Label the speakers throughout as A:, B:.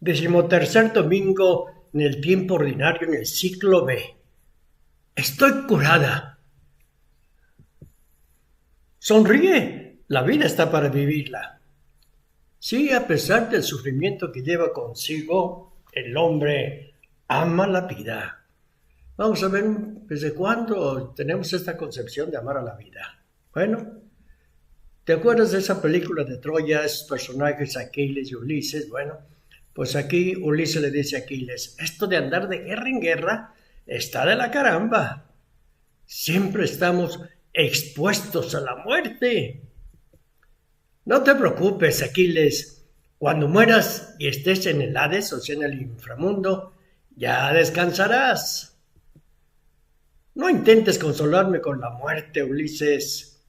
A: Decimotercer domingo en el tiempo ordinario en el ciclo B. Estoy curada. Sonríe, la vida está para vivirla. Sí, a pesar del sufrimiento que lleva consigo, el hombre ama la vida. Vamos a ver desde cuándo tenemos esta concepción de amar a la vida. Bueno, ¿te acuerdas de esa película de Troya, esos personajes Aquiles y Ulises? Bueno, pues aquí Ulises le dice a Aquiles, esto de andar de guerra en guerra está de la caramba. Siempre estamos expuestos a la muerte. No te preocupes, Aquiles. Cuando mueras y estés en el Hades, o sea, en el inframundo, ya descansarás. No intentes consolarme con la muerte, Ulises.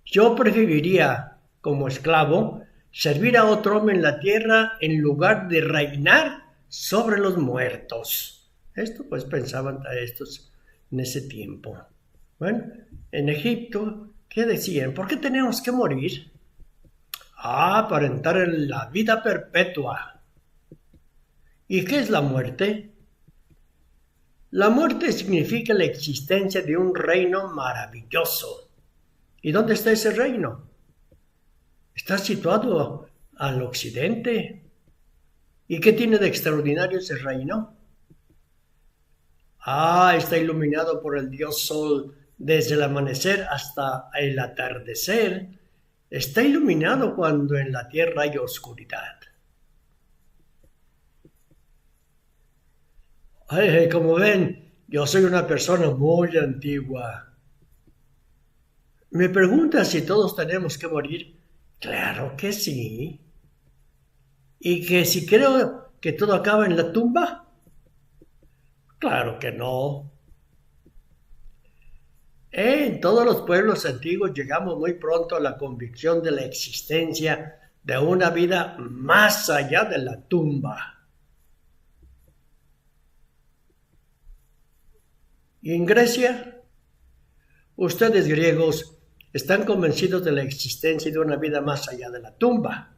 A: Yo preferiría, como esclavo, servir a otro hombre en la tierra en lugar de reinar sobre los muertos. Esto pues pensaban estos en ese tiempo. Bueno, en Egipto, ¿qué decían? ¿Por qué tenemos que morir? Para entrar en la vida perpetua. ¿Y qué es la muerte? La muerte significa la existencia de un reino maravilloso. ¿Y dónde está ese reino? Está situado al occidente. ¿Y qué tiene de extraordinario ese reino? Está iluminado por el dios Sol desde el amanecer hasta el atardecer. Está iluminado cuando en la tierra hay oscuridad. Como ven, yo soy una persona muy antigua. ¿Me preguntas si todos tenemos que morir? Claro que sí. ¿Y que si creo que todo acaba en la tumba? Claro que no. En todos los pueblos antiguos llegamos muy pronto a la convicción de la existencia de una vida más allá de la tumba. ¿Y en Grecia? Ustedes griegos están convencidos de la existencia de una vida más allá de la tumba.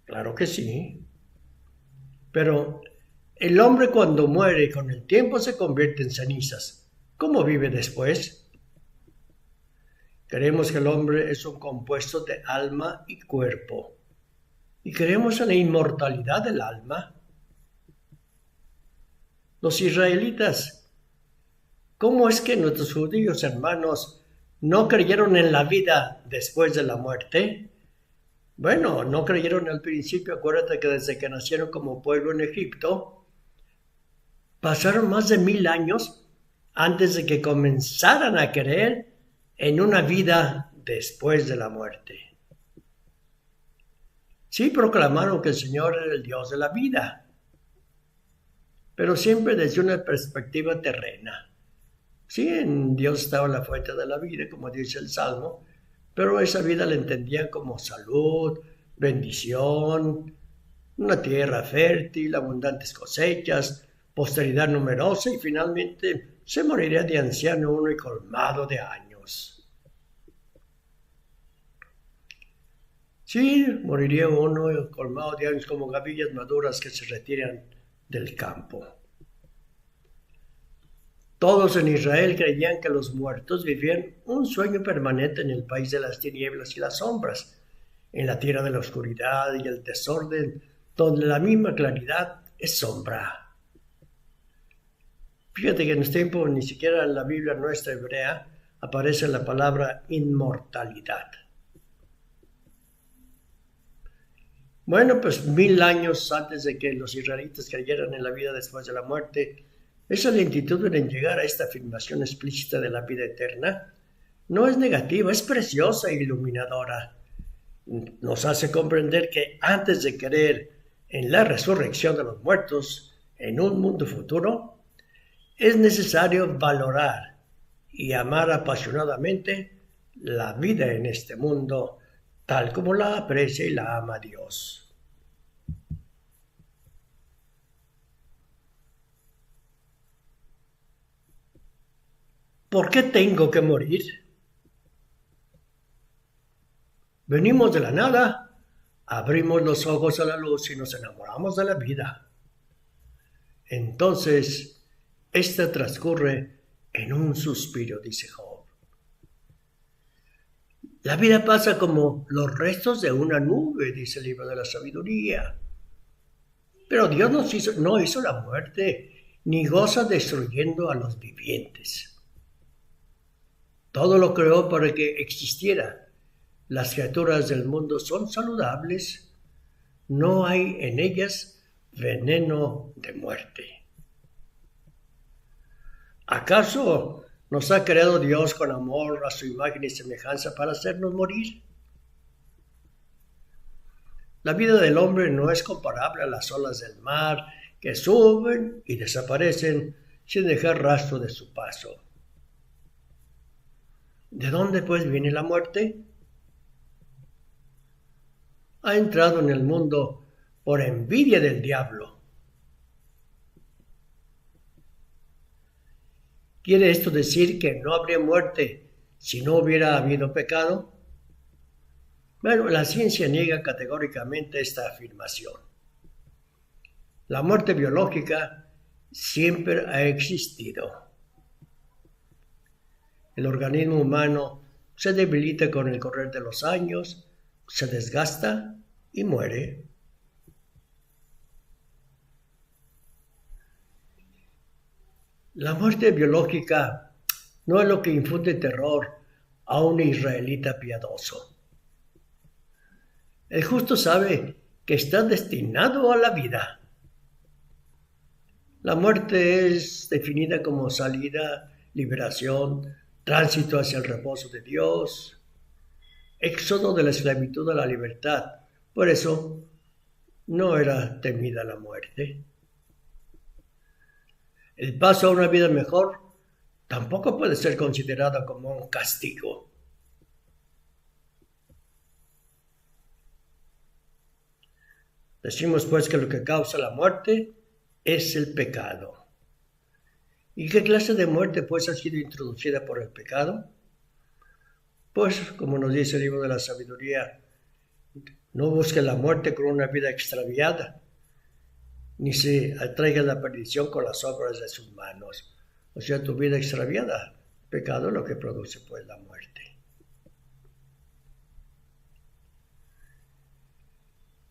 A: Claro que sí. Pero el hombre cuando muere con el tiempo se convierte en cenizas. ¿Cómo vive después? Creemos que el hombre es un compuesto de alma y cuerpo. ¿Y creemos en la inmortalidad del alma? Los israelitas, ¿cómo es que nuestros judíos hermanos no creyeron en la vida después de la muerte? Bueno, no creyeron al principio. Acuérdate que desde que nacieron como pueblo en Egipto, pasaron más de 1000 años antes de que comenzaran a creer en una vida después de la muerte. Sí proclamaron que el Señor era el Dios de la vida, pero siempre desde una perspectiva terrena. Sí, en Dios estaba la fuente de la vida, como dice el Salmo, pero esa vida la entendían como salud, bendición, una tierra fértil, abundantes cosechas, posteridad numerosa y finalmente se moriría de anciano uno y colmado de años. Sí, moriría uno colmado de años como gavillas maduras que se retiran del campo. Todos en Israel creían que los muertos vivían un sueño permanente en el país de las tinieblas y las sombras, en la tierra de la oscuridad y el desorden, donde la misma claridad es sombra. Fíjate que en este tiempo ni siquiera en la Biblia nuestra hebrea aparece la palabra inmortalidad. Bueno, pues 1000 años antes de que los israelitas creyeran en la vida después de la muerte, esa lentitud en llegar a esta afirmación explícita de la vida eterna no es negativa, es preciosa e iluminadora. Nos hace comprender que antes de creer en la resurrección de los muertos en un mundo futuro, es necesario valorar y amar apasionadamente la vida en este mundo, tal como la aprecia y la ama Dios. ¿Por qué tengo que morir? Venimos de la nada abrimos los ojos a la luz y nos enamoramos de la vida. Entonces, esta transcurre en un suspiro, dice Job. La vida pasa como los restos de una nube, dice el libro de la sabiduría. Pero Dios no hizo la muerte, ni goza destruyendo a los vivientes. Todo lo creó para que existiera. Las criaturas del mundo son saludables. No hay en ellas veneno de muerte. ¿Acaso nos ha creado Dios con amor a su imagen y semejanza para hacernos morir? La vida del hombre no es comparable a las olas del mar que suben y desaparecen sin dejar rastro de su paso. ¿De dónde pues viene la muerte? Ha entrado en el mundo por envidia del diablo. ¿Quiere esto decir que no habría muerte si no hubiera habido pecado? Bueno, la ciencia niega categóricamente esta afirmación. La muerte biológica siempre ha existido. El organismo humano se debilita con el correr de los años, se desgasta y muere. La muerte biológica no es lo que infunde terror a un israelita piadoso. El justo sabe que está destinado a la vida. La muerte es definida como salida, liberación, tránsito hacia el reposo de Dios, éxodo de la esclavitud a la libertad. Por eso no era temida la muerte. El paso a una vida mejor tampoco puede ser considerado como un castigo. Decimos pues que lo que causa la muerte es el pecado. ¿Y qué clase de muerte pues ha sido introducida por el pecado? Pues, como nos dice el libro de la sabiduría, no busque la muerte con una vida extraviada, ni se atraiga la perdición con las obras de sus manos. O sea, tu vida extraviada, pecado es lo que produce pues la muerte.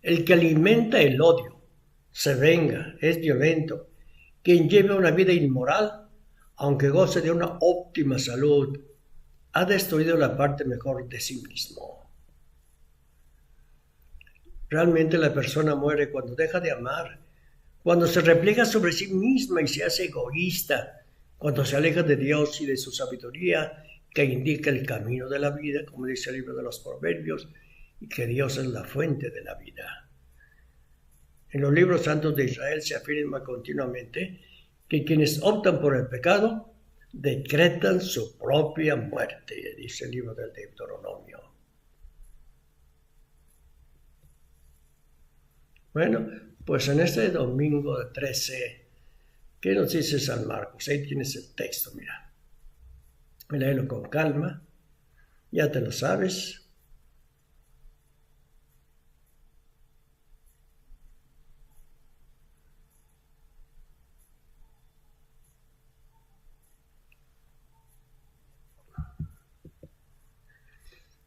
A: El que alimenta el odio, se venga, es violento. Quien lleva una vida inmoral, aunque goce de una óptima salud, ha destruido la parte mejor de sí mismo. Realmente la persona muere cuando deja de amar, cuando se repliega sobre sí misma y se hace egoísta, cuando se aleja de Dios y de su sabiduría que indica el camino de la vida, como dice el libro de los Proverbios, y que Dios es la fuente de la vida. En los libros santos de Israel se afirma continuamente que quienes optan por el pecado decretan su propia muerte, dice el libro del Deuteronomio. Bueno, pues en este domingo de 13, ¿qué nos dice San Marcos? Ahí tienes el texto, mira. Léelo con calma, ya te lo sabes.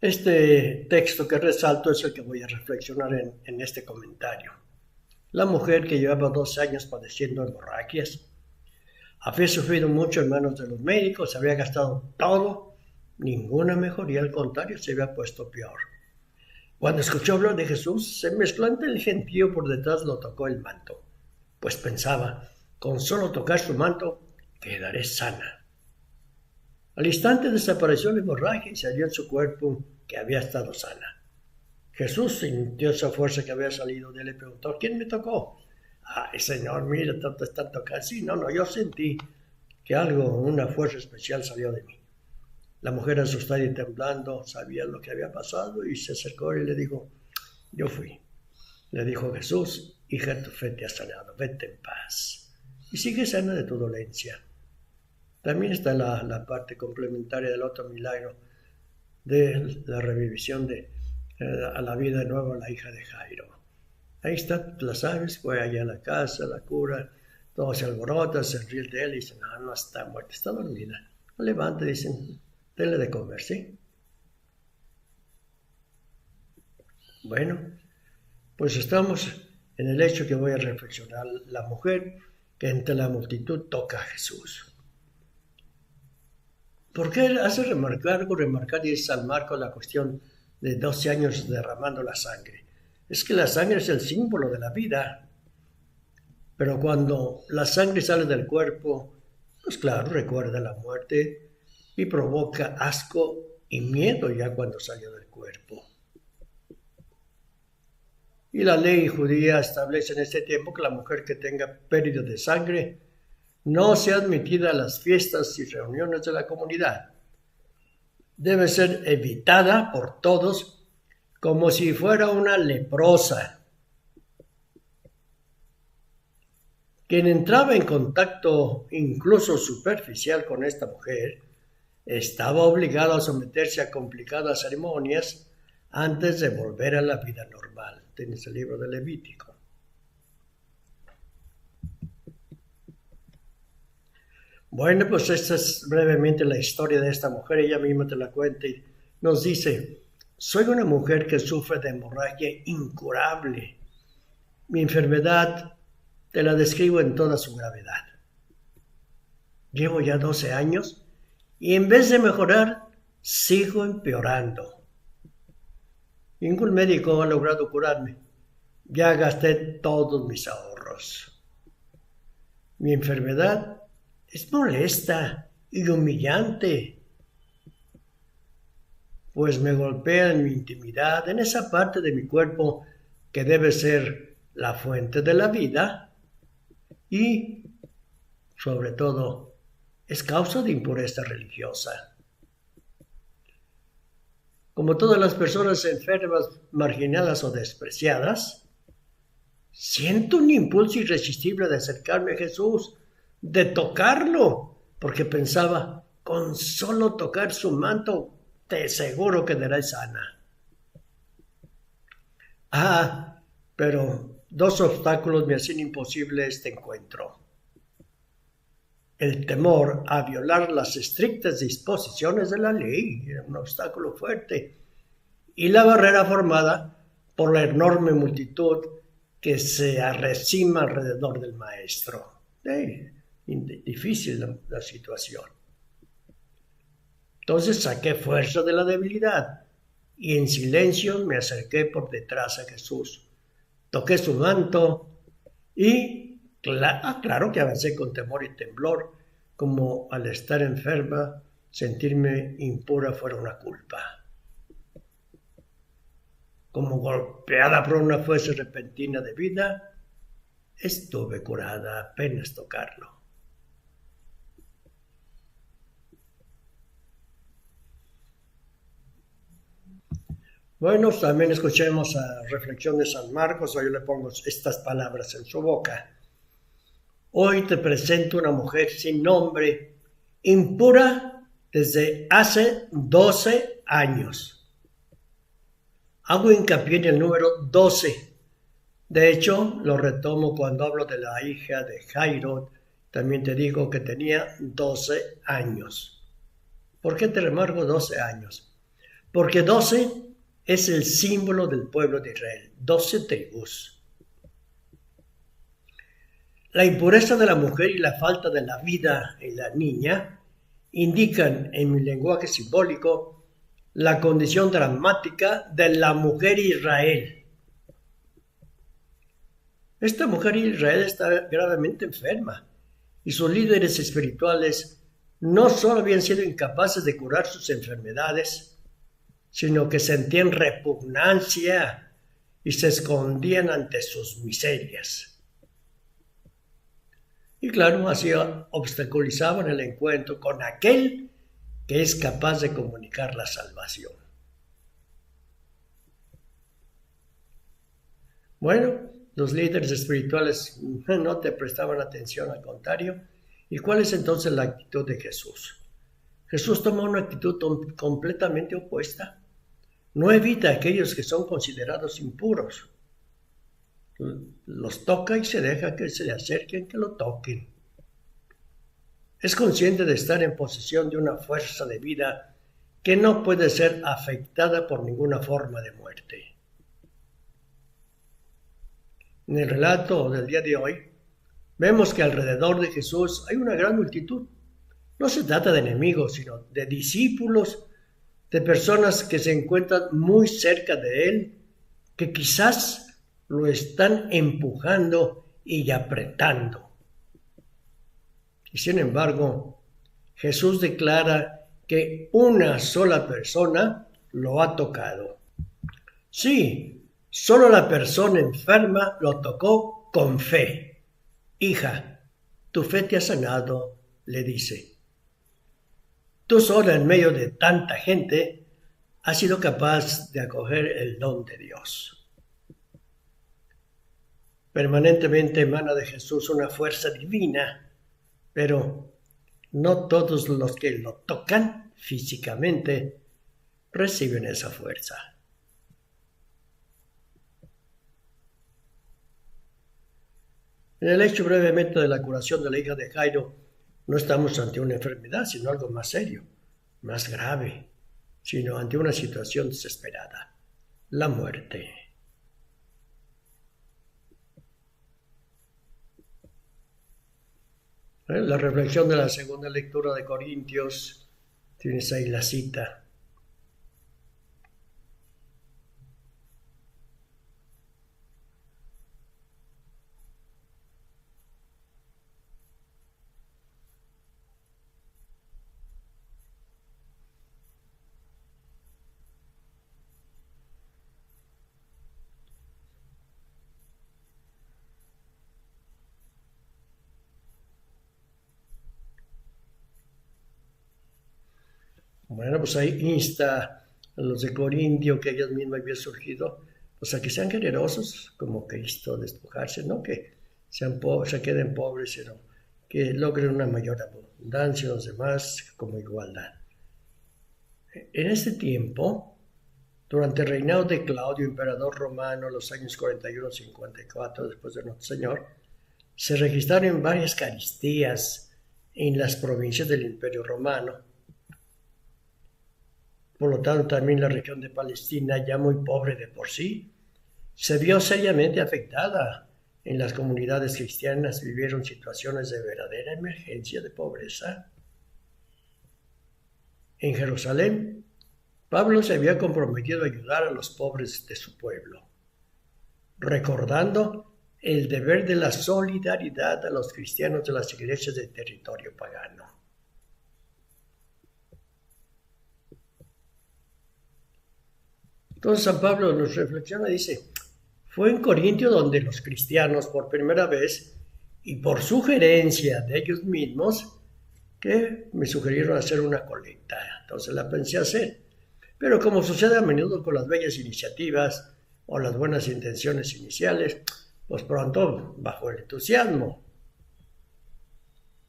A: Este texto que resalto es el que voy a reflexionar en este comentario. La mujer que llevaba 12 años padeciendo hemorragias había sufrido mucho en manos de los médicos, había gastado todo, ninguna mejoría, al contrario, se había puesto peor. Cuando escuchó hablar de Jesús, se mezcló ante el gentío, por detrás lo tocó el manto, pues pensaba, con solo tocar su manto, quedaré sana. Al instante desapareció la hemorragia y salió en su cuerpo que había estado sana. Jesús sintió esa fuerza que había salido de él y le preguntó, ¿quién me tocó? Ay, Señor, mira, tanto están tocando. Sí, no, yo sentí que una fuerza especial salió de mí. La mujer asustada y temblando sabía lo que había pasado y se acercó y le dijo, yo fui. Le dijo Jesús, hija, tu fe te ha sanado, vete en paz. Y sigue sana de tu dolencia. También está la parte complementaria del otro milagro de la revivisión de a la vida de nuevo a la hija de Jairo. Ahí está, la sabes, fue allá a la casa, la cura, todos se alborotan, se ríen de él y dicen, no, no está muerta, está dormida. La levanta y dicen, denle de comer, ¿sí? Bueno, pues estamos en el hecho que voy a reflexionar, la mujer que entre la multitud toca a Jesús. ¿Por qué hace remarcar y San Marcos la cuestión de 12 años derramando la sangre? Es que la sangre es el símbolo de la vida, pero cuando la sangre sale del cuerpo, pues claro, recuerda la muerte y provoca asco y miedo ya cuando salió del cuerpo. Y la ley judía establece en este tiempo que la mujer que tenga pérdida de sangre no sea admitida a las fiestas y reuniones de la comunidad. Debe ser evitada por todos como si fuera una leprosa. Quien entraba en contacto incluso superficial con esta mujer estaba obligado a someterse a complicadas ceremonias antes de volver a la vida normal. Tienes el libro de Levítico. Bueno, pues esta es brevemente la historia de esta mujer. Ella misma te la cuenta y nos dice, soy una mujer que sufre de hemorragia incurable. Mi enfermedad te la describo en toda su gravedad. Llevo ya 12 años y en vez de mejorar, sigo empeorando. Ningún médico ha logrado curarme. Ya gasté todos mis ahorros. Mi enfermedad es molesta y humillante, pues me golpea en mi intimidad, en esa parte de mi cuerpo que debe ser la fuente de la vida y, sobre todo, es causa de impureza religiosa. Como todas las personas enfermas, marginadas o despreciadas, siento un impulso irresistible de acercarme a Jesús, de tocarlo, porque pensaba, con solo tocar su manto, te aseguro quedaré sana. Pero 2 obstáculos me hacían imposible este encuentro. El temor a violar las estrictas disposiciones de la ley era un obstáculo fuerte, y la barrera formada por la enorme multitud que se arrecima alrededor del maestro. Difícil la situación. Entonces saqué fuerza de la debilidad y en silencio me acerqué por detrás a Jesús. Toqué su manto y claro que avancé con temor y temblor, como al estar enferma, sentirme impura fuera una culpa. Como golpeada por una fuerza repentina de vida, estuve curada apenas tocarlo. Bueno, también escuchemos a reflexión de San Marcos. Hoy le pongo estas palabras en su boca. Hoy te presento una mujer sin nombre, impura desde hace 12 años. Hago hincapié en el número 12. De hecho, lo retomo cuando hablo de la hija de Jairo. También te digo que tenía 12 años. ¿Por qué te remarco 12 años? Porque 12 es el símbolo del pueblo de Israel, 12 tribus. La impureza de la mujer y la falta de la vida en la niña indican, en mi lenguaje simbólico, la condición dramática de la mujer Israel. Esta mujer Israel está gravemente enferma y sus líderes espirituales no solo habían sido incapaces de curar sus enfermedades, sino que sentían repugnancia y se escondían ante sus miserias. Y claro, así obstaculizaban el encuentro con aquel que es capaz de comunicar la salvación. Bueno, los líderes espirituales no te prestaban atención, al contrario. ¿Y cuál es entonces la actitud de Jesús? Jesús tomó una actitud completamente opuesta. no evita a aquellos que son considerados impuros. Los toca y se deja que se le acerquen, que lo toquen. Es consciente de estar en posesión de una fuerza de vida que no puede ser afectada por ninguna forma de muerte. En el relato del día de hoy, vemos que alrededor de Jesús hay una gran multitud. No se trata de enemigos, sino de discípulos, de personas que se encuentran muy cerca de Él, que quizás lo están empujando y apretando. Y sin embargo, Jesús declara que una sola persona lo ha tocado. Sí, solo la persona enferma lo tocó con fe. Hija, tu fe te ha sanado, le dice. Tú sola en medio de tanta gente has sido capaz de acoger el don de Dios. Permanentemente emana de Jesús una fuerza divina, pero no todos los que lo tocan físicamente reciben esa fuerza. En el hecho brevemente de la curación de la hija de Jairo, no estamos ante una enfermedad, sino algo más serio, más grave, sino ante una situación desesperada, la muerte. La reflexión de la segunda lectura de Corintios, tienes ahí la cita. Bueno, pues ahí insta a los de Corintio, que ellos mismos habían surgido, pues a que sean generosos, como Cristo, despojarse, no que se queden pobres, sino que logren una mayor abundancia en los demás como igualdad. En este tiempo, durante el reinado de Claudio, emperador romano, los años 41-54 después de nuestro Señor, se registraron varias carestías en las provincias del Imperio Romano. Por lo tanto, también la región de Palestina, ya muy pobre de por sí, se vio seriamente afectada. En las comunidades cristianas vivieron situaciones de verdadera emergencia de pobreza. En Jerusalén, Pablo se había comprometido a ayudar a los pobres de su pueblo, recordando el deber de la solidaridad a los cristianos de las iglesias del territorio pagano. Entonces San Pablo nos reflexiona y dice, fue en Corintio donde los cristianos por primera vez y por sugerencia de ellos mismos que me sugirieron hacer una colecta. Entonces la pensé hacer. Pero como sucede a menudo con las bellas iniciativas o las buenas intenciones iniciales, pues pronto bajó el entusiasmo.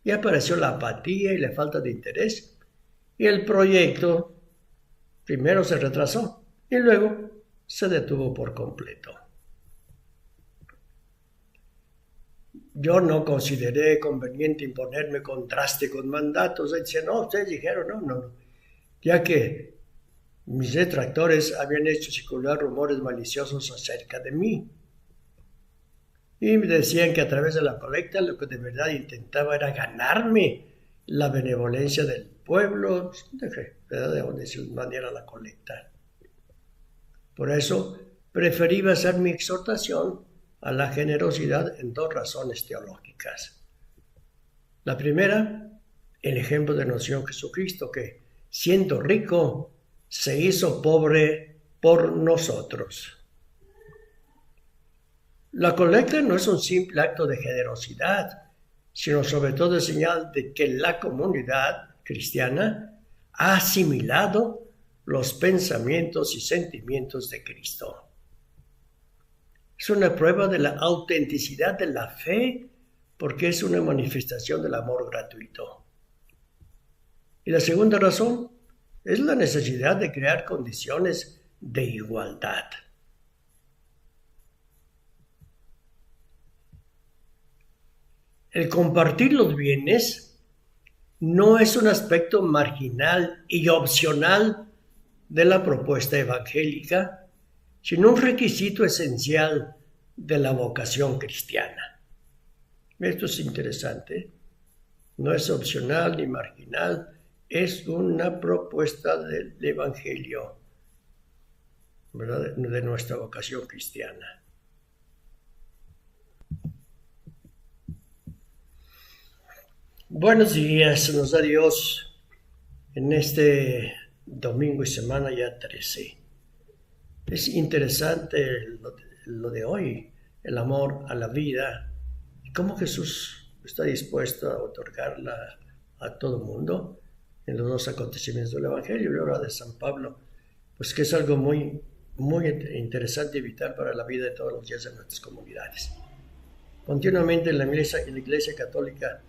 A: Y apareció la apatía y la falta de interés. Y el proyecto primero se retrasó y luego se detuvo por completo. Yo no consideré conveniente imponerme contraste con mandatos. Decían, no, ustedes dijeron, no. Ya que mis detractores habían hecho circular rumores maliciosos acerca de mí. Y me decían que a través de la colecta lo que de verdad intentaba era ganarme la benevolencia del pueblo. De donde se mandara la colecta. Por eso preferí basar mi exhortación a la generosidad en dos razones teológicas. La primera, el ejemplo de nuestro Señor Jesucristo, que siendo rico, se hizo pobre por nosotros. La colecta no es un simple acto de generosidad, sino sobre todo es señal de que la comunidad cristiana ha asimilado los pensamientos y sentimientos de Cristo. Es una prueba de la autenticidad de la fe, porque es una manifestación del amor gratuito. Y la segunda razón es la necesidad de crear condiciones de igualdad. El compartir los bienes no es un aspecto marginal y opcional de la propuesta evangélica, sino un requisito esencial de la vocación cristiana. Esto es interesante. No es opcional ni marginal, es una propuesta del Evangelio, ¿verdad?, de nuestra vocación cristiana. Buenos días, nos da Dios en este domingo y semana ya 13. Es interesante lo de hoy, el amor a la vida, y cómo Jesús está dispuesto a otorgarla a todo mundo en los dos acontecimientos del Evangelio y ahora de San Pablo, pues que es algo muy, muy interesante y vital para la vida de todos los días de nuestras comunidades. Continuamente en la Iglesia Católica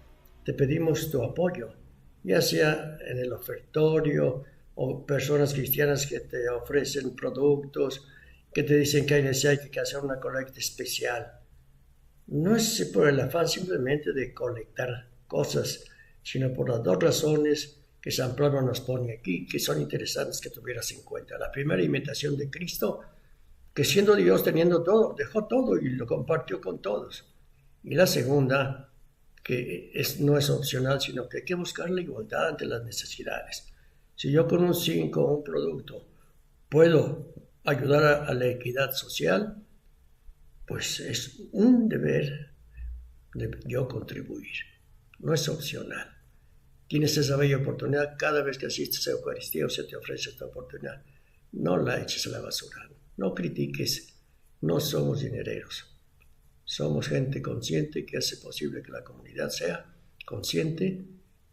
A: te pedimos tu apoyo, ya sea en el ofertorio o personas cristianas que te ofrecen productos, que te dicen que hay que hacer una colecta especial. No es por el afán simplemente de colectar cosas, sino por las dos razones que San Pablo nos pone aquí, que son interesantes que tuvieras en cuenta. La primera, imitación de Cristo, que siendo Dios, teniendo todo, dejó todo y lo compartió con todos. Y la segunda, que no es opcional, sino que hay que buscar la igualdad ante las necesidades. Si yo con un 5 o un producto puedo ayudar a la equidad social, pues es un deber de yo contribuir, no es opcional. Tienes esa bella oportunidad cada vez que asistes a Eucaristía o se te ofrece esta oportunidad. No la eches a la basura, no critiques, no somos dinereros. Somos gente consciente que hace posible que la comunidad sea consciente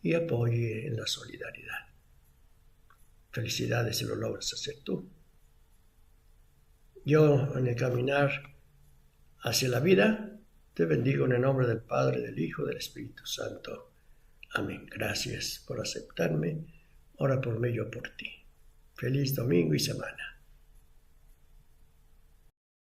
A: y apoye en la solidaridad. Felicidades si lo logras hacer tú. Yo, en el caminar hacia la vida, te bendigo en el nombre del Padre, del Hijo, del Espíritu Santo. Amén. Gracias por aceptarme. Ora por mí, yo por ti. Feliz domingo y semana.